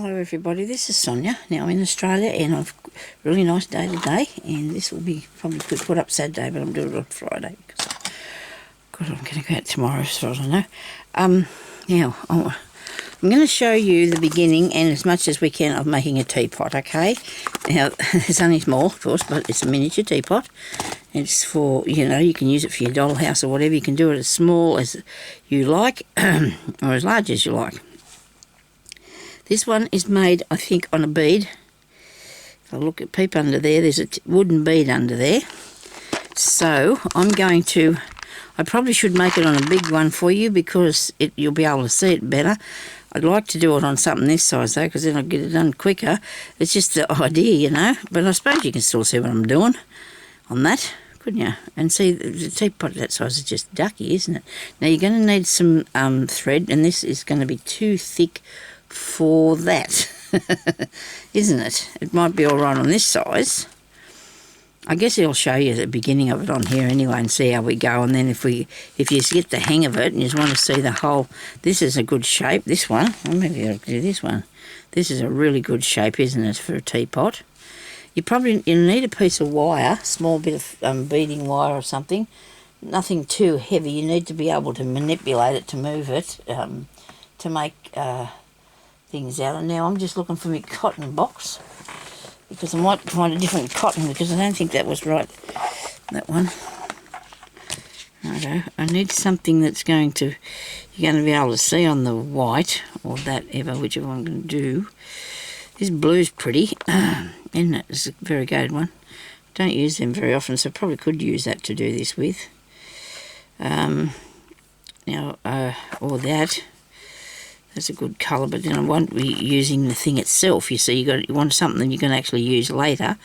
Hello everybody, this is Sonya. Now I'm in Australia and I've got a really nice day today, and this will be probably put up Saturday, but I'm doing it on Friday because I'm going to go out tomorrow as far as I know. Now I'm going to show you the beginning and as much as we can of making a teapot, okay? Now it's only small of course, but it's a miniature teapot. It's for, you can use it for your dollhouse or whatever. You can do it as small as you like or as large as you like. This one is made, I think, on a bead. If I look at peep under there, there's a wooden bead under there. So I'm going to, I probably should make it on a big one for you because you'll be able to see it better. I'd like to do it on something this size though, because then I'll get it done quicker. It's just the idea, but I suppose you can still see what I'm doing on that, couldn't you? And see, the teapot that size is just ducky, isn't it? Now you're going to need some thread, and this is going to be too thick for that, isn't it? It might be all right on this size. I guess I'll show you the beginning of it on here anyway and see how we go, and then if you get the hang of it and you just want to see the whole, this is a good shape, this one. Well, maybe I'll do this one. This is a really good shape, isn't it, for a teapot? You need a piece of wire, small bit of beading wire or something, nothing too heavy. You need to be able to manipulate it to move it, to make things out. And now I'm just looking for my cotton box because I might find a different cotton because I don't think that was right, that one. Righto. I need something that's you're going to be able to see on the white or that whichever I'm going to do. This blue's pretty, isn't it? It's a variegated one. Don't use them very often, so I probably could use that to do this with. Or that. That's a good colour, but then I won't be using the thing itself. You see, you want something you can actually use later.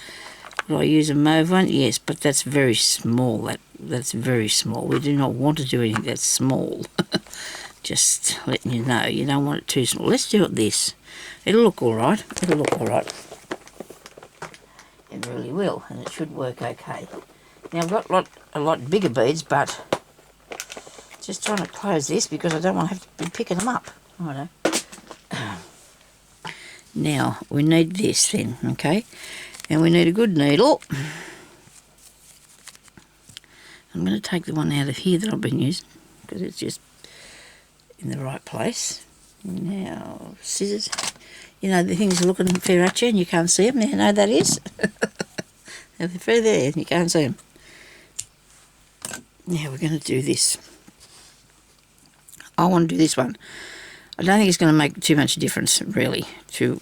Will I use a mauve one? Yes, but that's very small. That's very small. We do not want to do anything that's small. Just letting you know, you don't want it too small. Let's do it this. It'll look all right. It'll look all right. It really will, and it should work okay. Now I've got a lot bigger beads, but just trying to close this because I don't want to have to be picking them up. Righto. Now we need this then, okay? And we need a good needle. I'm going to take the one out of here that I've been using because it's just in the right place. Now scissors. The things are looking fair at you and you can't see them. Now that is. They're fair there and you can't see them. Now we're going to do this. I want to do this one. I don't think it's going to make too much difference, really, to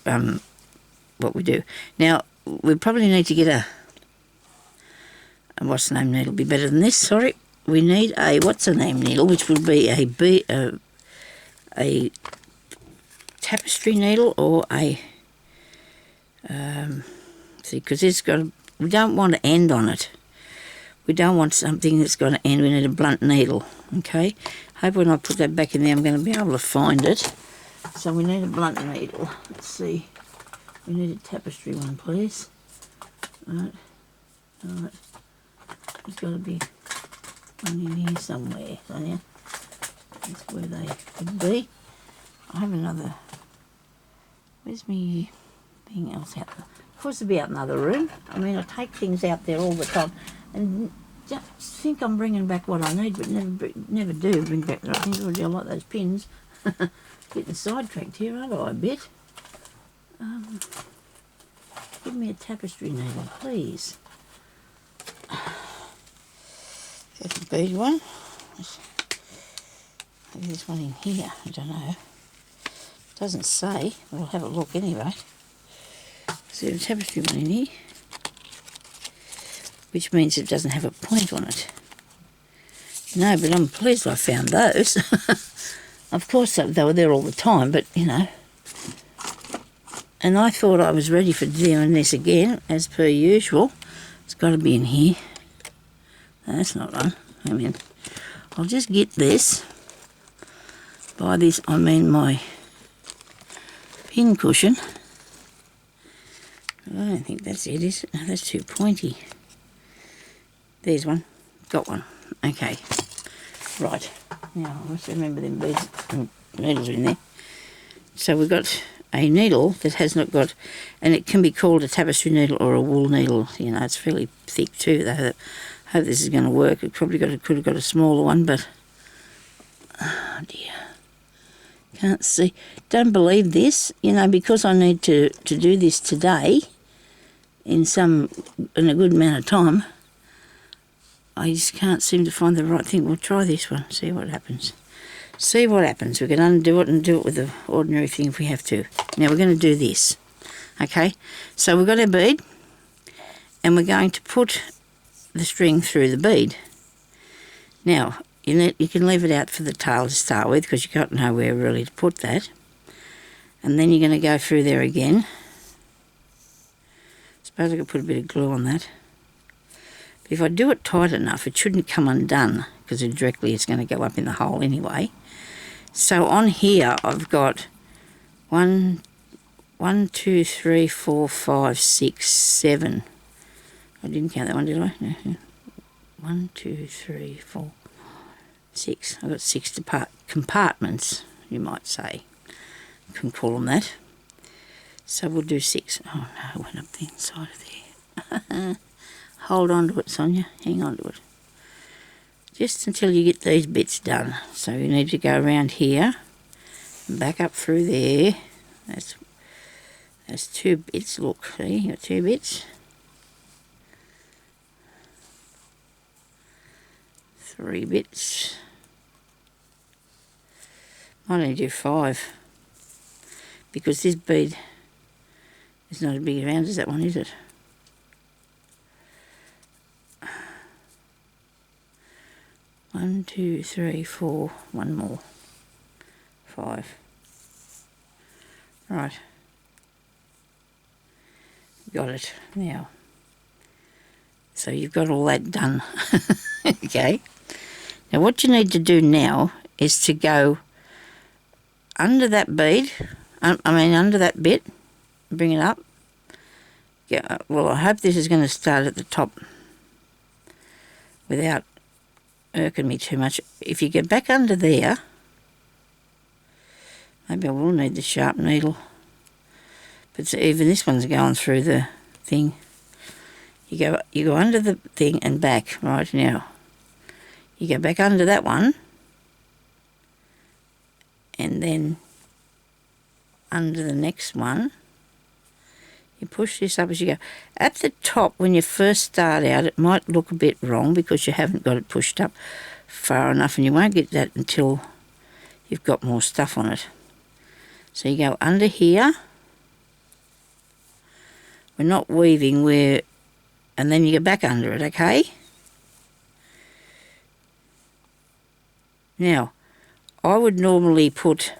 what we do. Now, we probably need to get a what's the name needle? Be better than this, sorry. We need a, what's the name needle, which would be a tapestry needle or a, see, because we don't want to end on it. We don't want something that's going to end. We need a blunt needle, okay? Hope when I put that back in there I'm going to be able to find it. So we need a blunt needle. Let's see. We need a tapestry one, please. Alright. Alright. There's got to be one in here somewhere, Sonia. That's where they could be. I have another. Where's me thing else out there? Of course it'll be out in another room. I mean, I take things out there all the time and just think I'm bringing back what I need, but never do bring back the right things. I like those pins. Getting sidetracked here, aren't I, a bit? Give me a tapestry needle, please. There's a bead one. Maybe there's one in here, I don't know. It doesn't say, but I'll have a look anyway. Is there a tapestry one in here? Which means it doesn't have a point on it. No, but I'm pleased I found those. Of course, they were there all the time, but, And I thought I was ready for doing this again, as per usual. It's got to be in here. No, that's not one. I mean, I'll just get this. By this, I mean my pin cushion. I don't think that's it, is it? No, that's too pointy. There's one. Got one. Okay. Right. Now, let's remember them beads and needles are in there. So we've got a needle that has not got, and it can be called a tapestry needle or a wool needle. You know, it's fairly thick too. I hope this is going to work. It probably could have got a smaller one, but oh dear, can't see. Don't believe this. You know, because I need to do this today in a good amount of time. I just can't seem to find the right thing. We'll try this one. See what happens. See what happens. We can undo it and do it with the ordinary thing if we have to. Now we're going to do this. Okay, so we've got our bead and we're going to put the string through the bead. Now, you can leave it out for the tail to start with because you can't know where really to put that. And then you're going to go through there again. Suppose I could put a bit of glue on that. But if I do it tight enough, it shouldn't come undone because directly it's going to go up in the hole anyway. So on here I've got 1, 2, 3, 4, 5, 6, 7. I didn't count that one, did I? No. 1, 2, 3, 4, 6. I've got 6 compartments, you might say. You can call them that. So we'll do 6. Oh no, it went up the inside of there. Hold on to it, Sonya. Hang on to it. Just until you get these bits done. So you need to go around here and back up through there. That's 2 bits. Look, see, you got 2 bits. 3 bits. Might only do 5 because this bead is not as big around as that one, is it? One, 2, 3, 4, one more. 5. Right. Got it. Now. So you've got all that done. Okay. Now what you need to do now is to go under that bead, under that bit, bring it up. Yeah, well, I hope this is going to start at the top without irking me too much. If you get back under there, maybe I will need the sharp needle, but even this one's going through the thing. You go under the thing and back. Right, now you go back under that one and then under the next one. You push this up as you go. At the top, when you first start out, it might look a bit wrong because you haven't got it pushed up far enough, and you won't get that until you've got more stuff on it. So you go under here. We're not weaving, and then you go back under it, okay? Now, I would normally put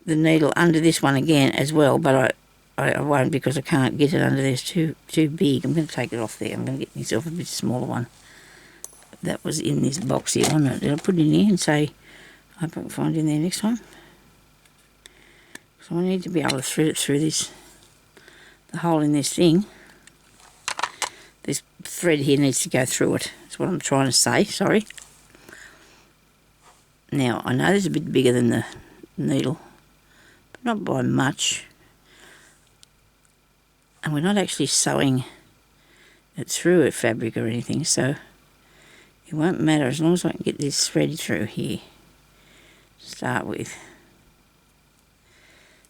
the needle under this one again as well, but I won't because I can't get it under there. It's too big. I'm going to take it off there. I'm going to get myself a bit smaller one. That was in this box here, wasn't it? Did I put it in here and say, I hope I can find it in there next time? So I need to be able to thread it through this, the hole in this thing. This thread here needs to go through it. That's what I'm trying to say, sorry. Now, I know this is a bit bigger than the needle, but not by much. And we're not actually sewing it through a fabric or anything, so it won't matter as long as I can get this thread through here to start with.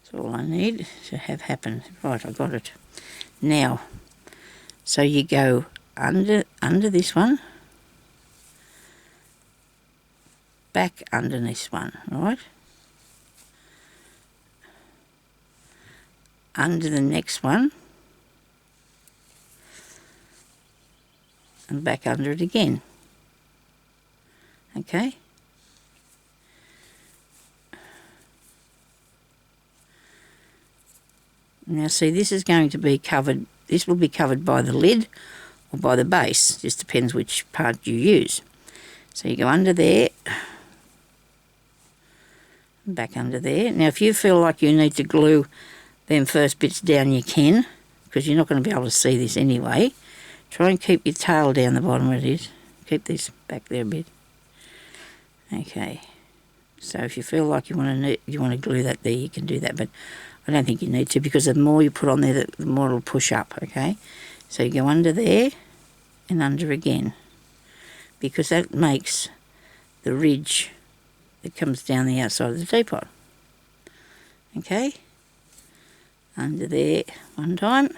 That's all I need to have happen. Right, I got it. Now, so you go under this one, back under this one, right? Under the next one, and back under it again. Okay? Now see, this is going to be covered, this will be covered by the lid or by the base, just depends which part you use. So you go under there, and back under there. Now if you feel like you need to glue them first bits down, you can, because you're not going to be able to see this anyway. Try and keep your tail down the bottom where it is. Keep this back there a bit. Okay, So if you feel like you want to glue that there, you can do that, but I don't think you need to, because the more you put on there, the more it'll push up, okay? So you go under there and under again, because that makes the ridge that comes down the outside of the teapot. Okay? Under there one time,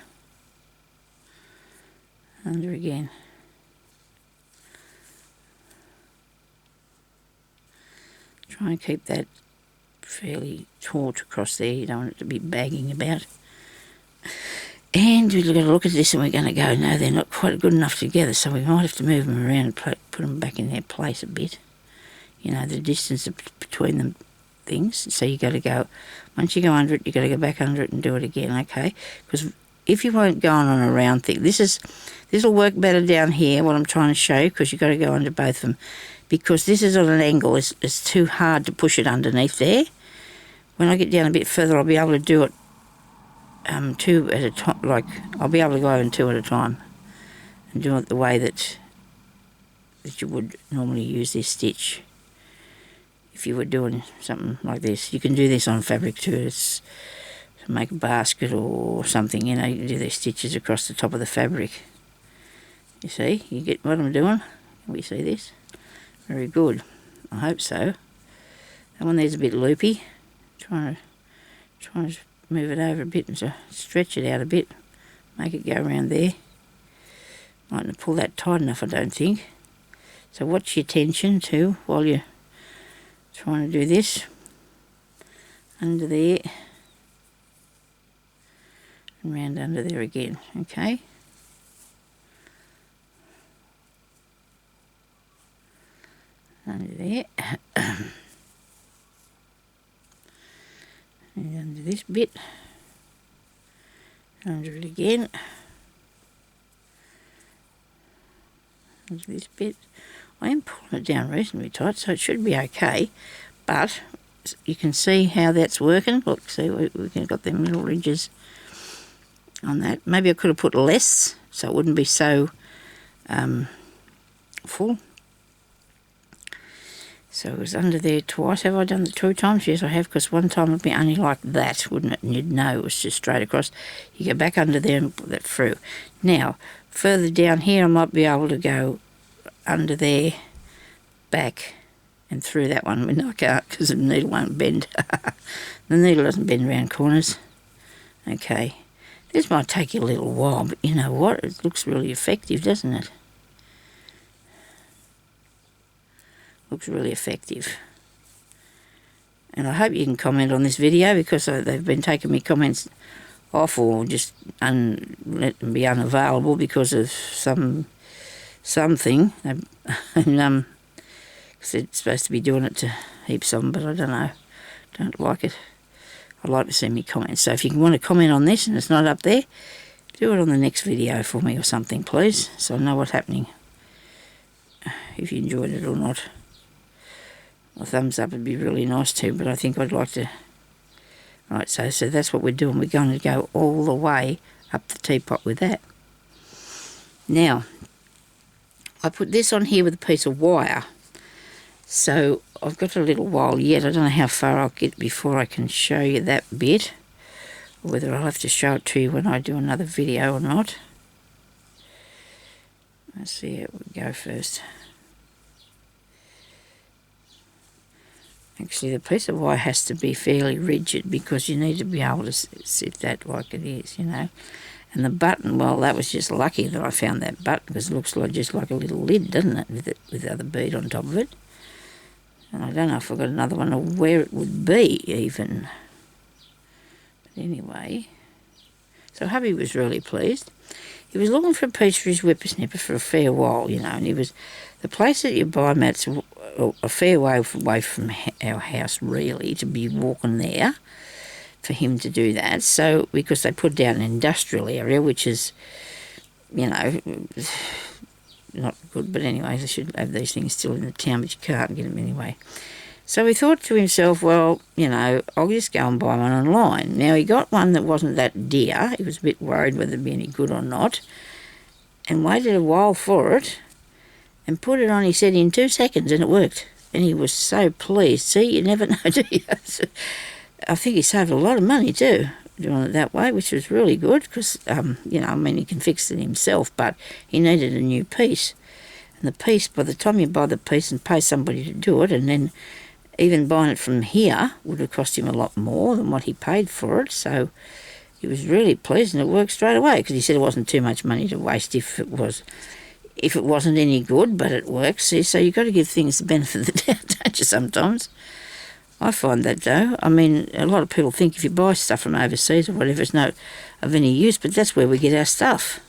under again. Try and keep that fairly taut across there. You don't want it to be bagging about. And we've got to look at this and we're going to go, no, they're not quite good enough together, so we might have to move them around and put them back in their place a bit. You know, the distance between them things. So you got to go, once you go under it, you got to go back under it and do it again, okay? Because if you weren't going on a round thing, this will work better down here, what I'm trying to show you, because you've got to go under both of them. Because this is on an angle, it's too hard to push it underneath there. When I get down a bit further, I'll be able to do it two at a time. Like, I'll be able to go in two at a time and do it the way that you would normally use this stitch. If you were doing something like this, you can do this on fabric too. It's to make a basket or something, you know, you can do these stitches across the top of the fabric. You see, you get what I'm doing? Can we see this? Very good. I hope so. That one there's a bit loopy. Trying to move it over a bit and stretch it out a bit. Make it go around there. Mightn't pull that tight enough, I don't think. So watch your tension too while you're trying to do this. Under there. And round under there again, okay? Under there. And under this bit. Under it again. Under this bit. I am pulling it down reasonably tight, so it should be okay. But you can see how that's working. Look, see, we've got them little ridges on that. Maybe I could have put less, so it wouldn't be so full. So it was under there twice. Have I done it 2 times? Yes, I have, because one time it would be only like that, wouldn't it? And you'd know it was just straight across. You go back under there and put that through. Now, further down here, I might be able to go under there, back, and through that one. No, I can't, because the needle won't bend. The needle doesn't bend around corners. Okay. This might take you a little while, but you know what? It looks really effective, doesn't it? Looks really effective. And I hope you can comment on this video, because they've been taking me comments off, or just let them be unavailable because of something. And because they're supposed to be doing it to heaps of them, but I don't know. Don't like it. I'd like to see me comments. So if you want to comment on this and it's not up there, do it on the next video for me or something, please, so I know what's happening. If you enjoyed it or not. A thumbs up would be really nice too, but I think I'd like to... Right, so that's what we're doing. We're going to go all the way up the teapot with that. Now, I put this on here with a piece of wire. So I've got a little while yet. I don't know how far I'll get before I can show you that bit, or whether I'll have to show it to you when I do another video or not. Let's see how we go first. Actually, the piece of wire has to be fairly rigid, because you need to be able to sit that like it is, you know. And the button, well, that was just lucky that I found that button, because it looks like just like a little lid, doesn't it, with the other bead on top of it. And I don't know if I've got another one or where it would be even. But anyway, so hubby was really pleased. He was looking for a piece for his whippersnipper for a fair while, you know, and he was... The place that you buy mats a fair way away from our house, really, to be walking there for him to do that. So, because they put down an industrial area, which is, you know, not good, but anyway, they should have these things still in the town, but you can't get them anyway. So he thought to himself, well, you know, I'll just go and buy one online. Now, he got one that wasn't that dear. He was a bit worried whether it'd be any good or not, and waited a while for it, and put it on, he said, in 2 seconds, and it worked. and he was so pleased. See, you never know, do you? I think he saved a lot of money too, doing it that way, which was really good because, you know, I mean, he can fix it himself, but he needed a new piece. And the piece, by the time you buy the piece and pay somebody to do it, and then even buying it from here would have cost him a lot more than what he paid for it. So he was really pleased, and it worked straight away because he said it wasn't too much money to waste if it wasn't any good, but it works. See, so you've got to give things the benefit of the doubt, don't you, sometimes? I find that, though. I mean, a lot of people think if you buy stuff from overseas or whatever, it's not of any use, but that's where we get our stuff.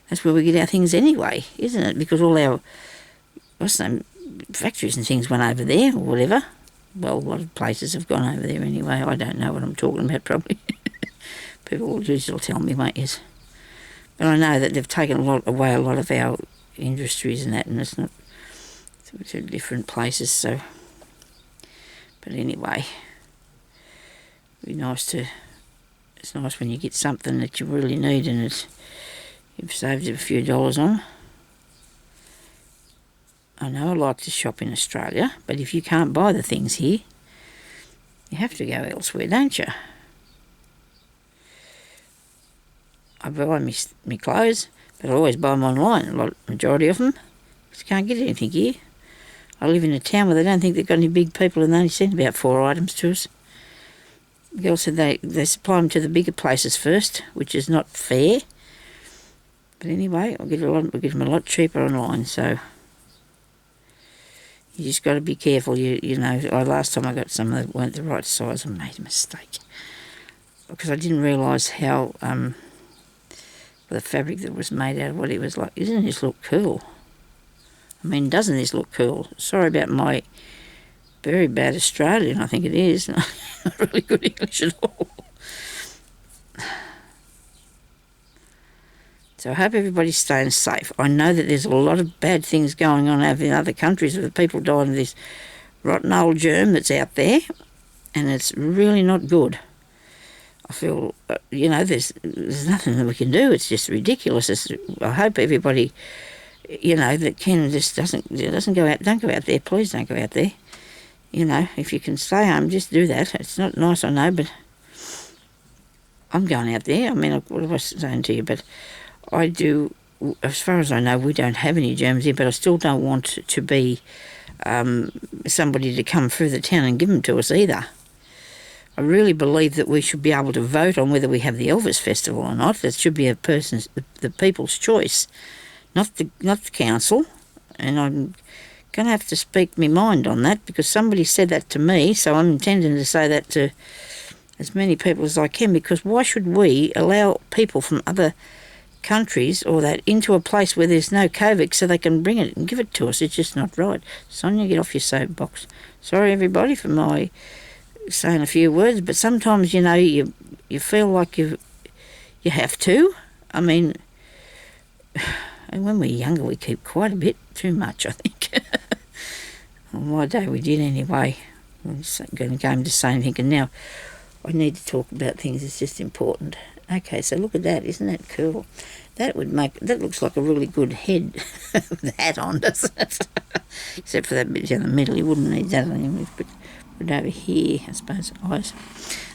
That's where we get our things anyway, isn't it? Because all our, factories and things went over there or whatever. Well, a lot of places have gone over there anyway. I don't know what I'm talking about, probably. People will usually tell me, won't you? But I know that they've taken away a lot of our industries and that, and it's not to different places, so... But anyway, it's nice when you get something that you really need and you've saved a few dollars on. I know I like to shop in Australia, but if you can't buy the things here, you have to go elsewhere, don't you? I buy me clothes, but I always buy them online, majority of them, because you can't get anything here. I live in a town where they don't think they've got any big people and they only send about 4 items to us. The girl said they supply them to the bigger places first, which is not fair. But anyway, we get them a lot cheaper online, so you just got to be careful. You know, last time I got some that weren't the right size, I made a mistake because I didn't realise how the fabric that was made out of what it was like. Doesn't this look cool? I mean, doesn't this look cool? Sorry about my very bad Australian, I think it is. Not really good English at all. So I hope everybody's staying safe. I know that there's a lot of bad things going on over in other countries with people dying of this rotten old germ that's out there, and it's really not good. I feel, you know, there's nothing that we can do. It's just ridiculous. I hope everybody... you know, that Ken just doesn't go out. Don't go out there. Please don't go out there. You know, if you can stay home, just do that. It's not nice, I know, but I'm going out there. I mean, what was I saying to you? But I do, as far as I know, we don't have any germs here, but I still don't want to be somebody to come through the town and give them to us either. I really believe that we should be able to vote on whether we have the Elvis Festival or not. That should be the people's choice. Not the council, and I'm going to have to speak my mind on that because somebody said that to me, so I'm intending to say that to as many people as I can, because why should we allow people from other countries or that into a place where there's no COVID so they can bring it and give it to us? It's just not right. Sonya, get off your soapbox. Sorry, everybody, for my saying a few words, but sometimes, you know, you feel like you have to. I mean... And when we're younger, we keep quite a bit too much, I think. On my day, we did anyway. I'm going to go into saying anything. And now I need to talk about things. It's just important. Okay, so look at that. Isn't that cool? That looks like a really good head with the hat on, doesn't it? Except for that bit down the middle. You wouldn't need that anyway. But over here, I suppose, eyes.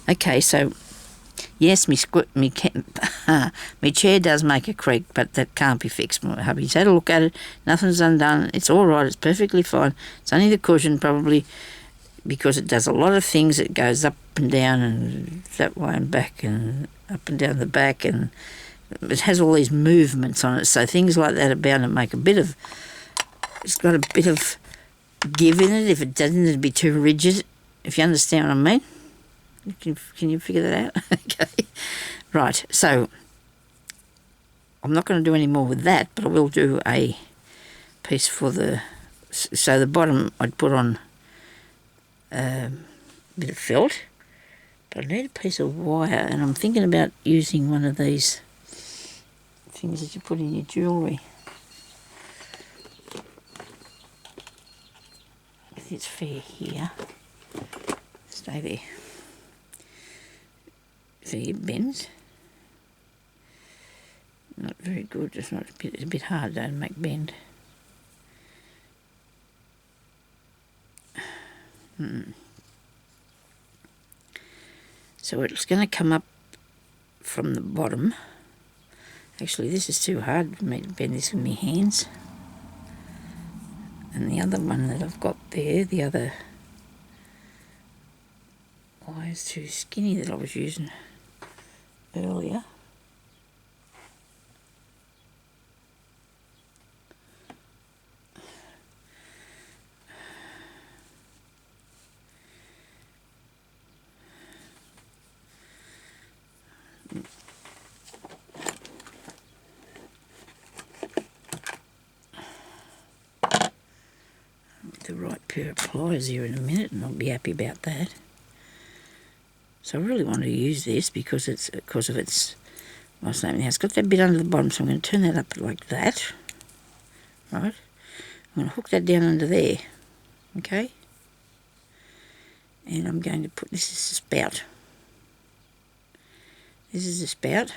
Okay, so... yes, me chair does make a creak, but that can't be fixed. My hubby's had a look at it. Nothing's undone. It's all right. It's perfectly fine. It's only the cushion, probably, because it does a lot of things. It goes up and down and that way and back and up and down the back, and it has all these movements on it. So things like that are bound to make a bit of... it's got a bit of give in it. If it doesn't, it'd be too rigid, if you understand what I mean. Can you figure that out? Okay. Right, so I'm not going to do any more with that, but I will do a piece for the... so the bottom I'd put on a bit of felt, but I need a piece of wire, and I'm thinking about using one of these things that you put in your jewellery. I think it's fair here. Stay there. See, it bends. Not very good. It's a bit hard though to make bend. So it's going to come up from the bottom. Actually, this is too hard for me to bend this with my hands. And the other one that I've got there, the other wire is too skinny that I was using earlier. The right pair of pliers here in a minute, and I'll be happy about that. So I really want to use this because of its what's name now. It's got that bit under the bottom, so I'm going to turn that up like that. Right. I'm going to hook that down under there. Okay. And I'm going to put this is the spout. This is the spout.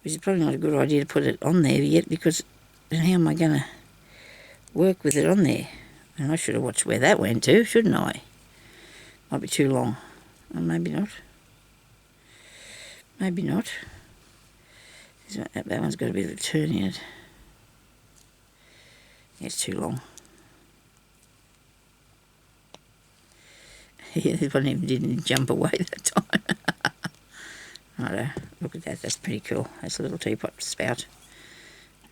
Which is probably not a good idea to put it on there yet because then how am I going to work with it on there? And I should have watched where that went to, shouldn't I? Might be too long. Or maybe not. Maybe not. That one's got a bit of a turn in it. Yeah, it's too long. Yeah, this one even didn't jump away that time. Righto, look at that, that's pretty cool. That's a little teapot spout.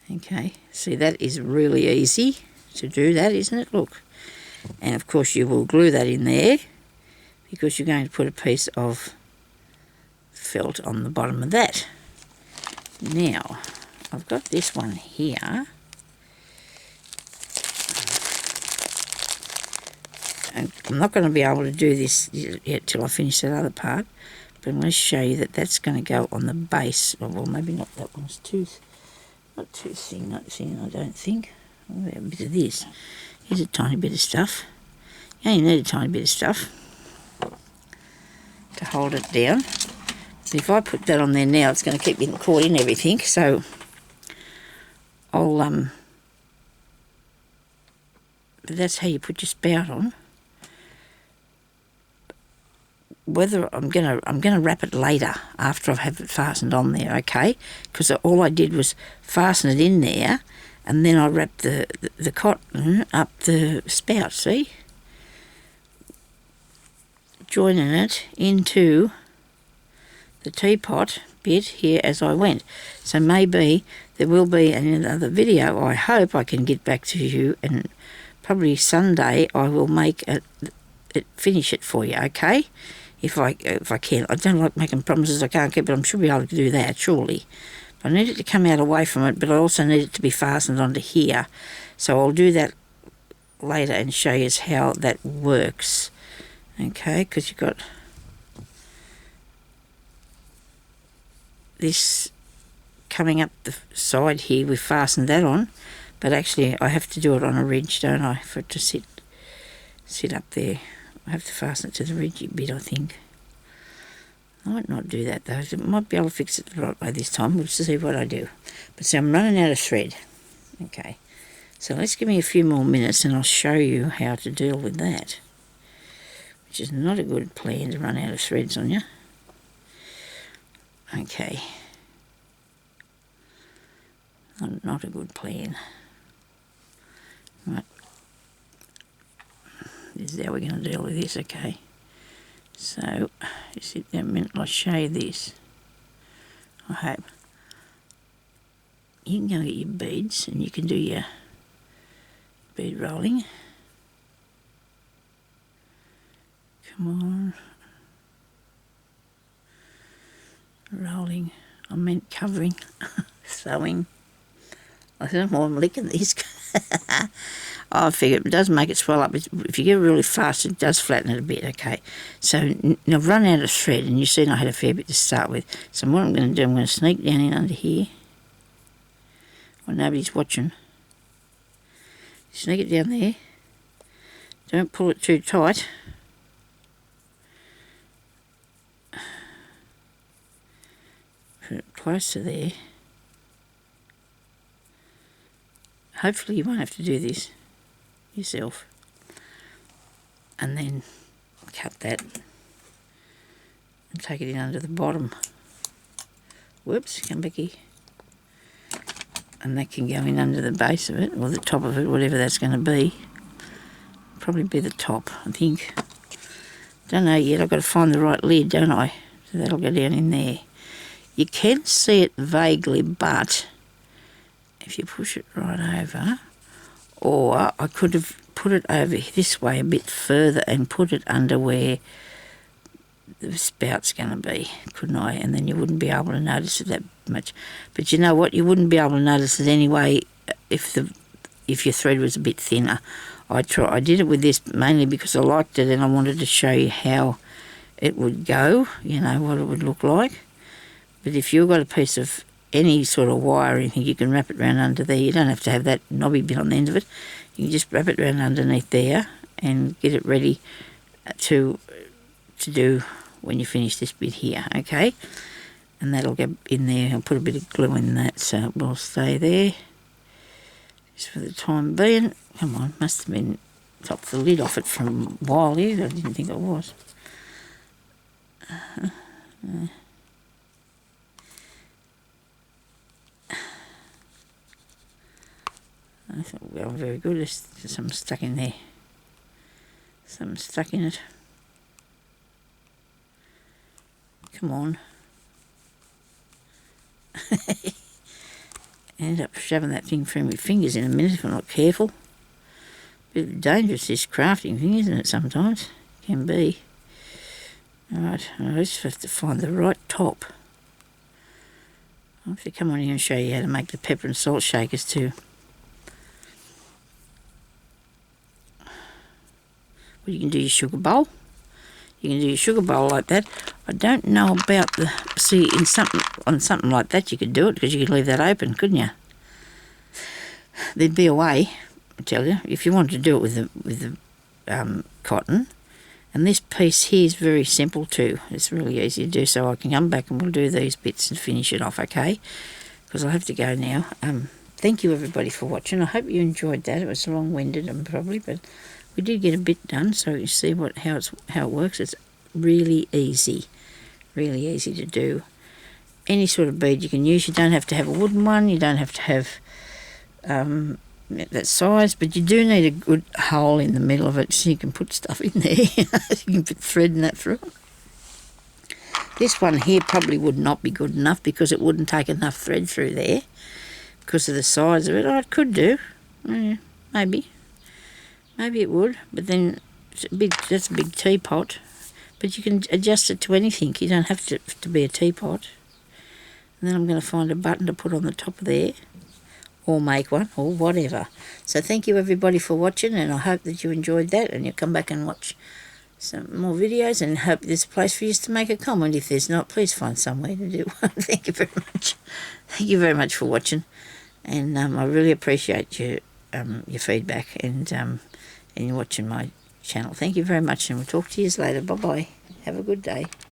Okay, see that is really easy to do that, isn't it? Look. And of course you will glue that in there because you're going to put a piece of felt on the bottom of that. Now, I've got this one here. And I'm not going to be able to do this yet till I finish that other part. But I'm going to show you that that's going to go on the base. Well, maybe not that one's not too thin, I don't think. I'll have a bit of this. Here's a tiny bit of stuff. You only need a tiny bit of stuff to hold it down. So if I put that on there now, it's going to keep getting caught in everything. So I'll but that's how you put your spout on. Whether I'm gonna wrap it later after I've had it fastened on there, okay? Because all I did was fasten it in there, and then I wrapped the cotton up the spout. See, joining it into the teapot bit here as I went. So maybe there will be another video. I hope I can get back to you, and probably Sunday I will make it finish it for you, okay? If I can. I don't like making promises I can't keep, but I'm sure I'll be able to do that, surely. But I need it to come out away from it, but I also need it to be fastened onto here. So I'll do that later and show you how that works. Okay, because you've got this coming up the side here. We've fastened that on, but actually I have to do it on a ridge, don't I, for it to sit up there. I have to fasten it to the ridgy bit, I think. I might not do that though. I might be able to fix it the right way this time. We'll see what I do. But see, I'm running out of thread. Okay. So let's give me a few more minutes and I'll show you how to deal with that. Which is not a good plan to run out of threads on you. Okay. Not a good plan. Right. This is how we're going to deal with this, okay? So, just sit there a minute, I'll show you this. I hope. You can go and get your beads and you can do your bead rolling. Come on. Rolling. I meant covering. Sewing. I don't know why I'm licking these. I figure it does make it swell up. If you get it really fast, it does flatten it a bit, okay? So now I've run out of thread, and you've seen I had a fair bit to start with. So what I'm going to do, I'm going to sneak down in under here. Well, nobody's watching. Sneak it down there. Don't pull it too tight. Put it close to there. Hopefully you won't have to do this yourself. and then cut that and take it in under the bottom. Whoops, come back here. And that can go in under the base of it, or the top of it, whatever that's going to be. Probably be the top, I think. Don't know yet, I've got to find the right lid, don't I? So that'll go down in there. You can see it vaguely, but if you push it right over, or I could have put it over this way a bit further and put it under where the spout's going to be, couldn't I? And then you wouldn't be able to notice it that much. But you know what? You wouldn't be able to notice it anyway if your thread was a bit thinner. I did it with this mainly because I liked it and I wanted to show you how it would go, you know, what it would look like. But if you've got a piece of any sort of wire or anything, you can wrap it around under there. You don't have to have that knobby bit on the end of it. You can just wrap it around underneath there and get it ready to do when you finish this bit here, okay? And that'll go in there. I'll put a bit of glue in that so it will stay there just for the time being. Come on, must have been topped the lid off it from a while here. I didn't think it was. I thought, well, very good. There's something stuck in there. Something stuck in it. Come on. End up shoving that thing through my fingers in a minute if I'm not careful. Bit dangerous, this crafting thing, isn't it, sometimes? Can be. Alright, I just have to find the right top. I'll have to come on here and show you how to make the pepper and salt shakers too. Well, you can do your sugar bowl. You can do your sugar bowl like that. I don't know about the... See, on something like that you could do it, because you could leave that open, couldn't you? There'd be a way, I tell you, if you wanted to do it with the cotton. And this piece here is very simple too. It's really easy to do, so I can come back and we'll do these bits and finish it off, okay? Because I have to go now. Thank you everybody for watching. I hope you enjoyed that. It was long-winded and probably, but we did get a bit done, so you see how it works. It's really easy to do. Any sort of bead you can use. You don't have to have a wooden one. You don't have to have that size, but you do need a good hole in the middle of it so you can put stuff in there. You can put thread and that through it. This one here probably would not be good enough because it wouldn't take enough thread through there because of the size of it. Oh, it could do. Yeah, maybe it would, but then that's a big teapot. But you can adjust it to anything. You don't have to be a teapot. And then I'm going to find a button to put on the top of there, or make one, or whatever. So thank you everybody for watching, and I hope that you enjoyed that, and you'll come back and watch some more videos, and hope there's a place for you to make a comment. If there's not, please find somewhere to do one. Thank you very much. Thank you very much for watching, and I really appreciate your feedback and watching my channel. Thank you very much, and we'll talk to you later. Bye-bye. Have a good day.